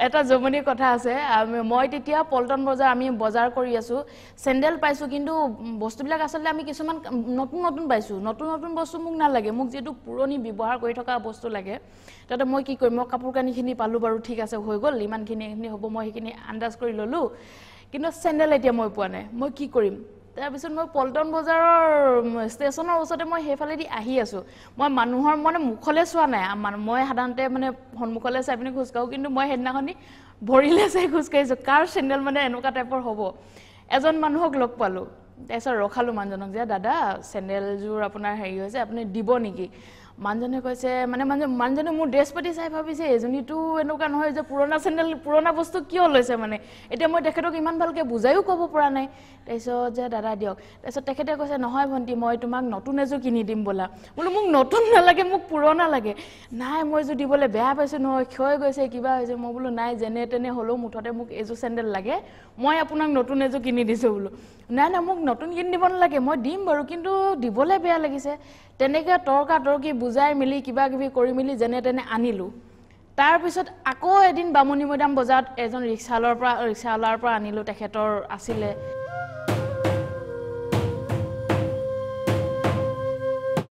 এটা জমনি কথা আছে মই তেতিয়া পল্টন বজাৰ আমি বজাৰ কৰি আছো স্যান্ডেল পাইছো কিন্তু বস্তুবিলাক আসলে আমি কিছুমান নতুন নতুন পাইছো নতুন নতুন বস্তু মোক না লাগে মোক যেটো পুৰণি ব্যৱহাৰ কৰি থকা বস্তু লাগে তাতে মই কি কৰিম মই কাপোৰ কানিখিনি পালো বাৰু ঠিক আছে হৈ গল ইমানখিনি হ'ব মই সেইখিনি আন্দাজ কৰি ললো কিন্তু স্যান্ডেল এতিয়া মই পোৱা নাই মই কি কৰিম তাৰ পিছত মই পল্টন বজাৰৰ ষ্টেচনৰ ওচৰতে মই হেফালেদি আহি আছো মই মানুহৰ মানে মুখলে চোৱা নাই মই সাধাৰণতে মানে সন্মুখলে চাই পিনে খুজকাও কিন্তু মই হেদনাখনি ভৰিলে চাই খুজকাইছো কাৰ স্যান্ডেল মানে এনেকুৱা টাইপৰ হ'ব এজন মানুহক লগ পালো তাৰপিছত ৰখালো মানুহজনক যে দাদা স্যান্ডেলযোৰ আপোনাৰ হেৰি হৈছে আপুনি দিব নেকি মানুহজনে কৈছে মানে মানুহজনে মোৰ ড্ৰেছ পাতি চাই ভাবিছে এজনীটো এনেকুৱা নহয় যে পুৰণা স্যান্ডেল পুৰণা বস্তু কিয় লৈছে মানে এতিয়া মই তেখেতক ইমান ভালকে বুজাইও ক'ব পৰা নাই তাৰপিছত যে দাদা দিয়ক তাৰপিছত তেখেতে কৈছে নহয় ভন্টি মই তোমাক নতুন এযোৰ কিনি দিম বলা বোলো মোক নতুন নালাগে মোক পুৰণা লাগে নাই মই এযোৰ দিবলৈ বেয়া পাইছো নহয় ক্ষয় গৈছে কিবা হৈছে মই বোলো নাই যেনে তেনে হলো মুঠতে মোক এযোৰ স্যান্ডেল লাগে মই আপোনাক নতুন এযোৰ কিনি দিছো বোলো নাই না মোক নতুন কিনি দিব নালাগে মই দিম বাৰু কিন্তু দিবলৈ বেয়া লাগিছে তেনেকে তৰ্কা তৰ্কি বুজাই মিলি কিবা কিবি কৰি মিলি যেনে তেনে আনিলো তাৰ পিছত আকৌ এদিন বামুণী মৈদাম বজাৰত এজন ৰিক্সাৱালাৰ পৰা আনিলো তেখেতৰ আছিলে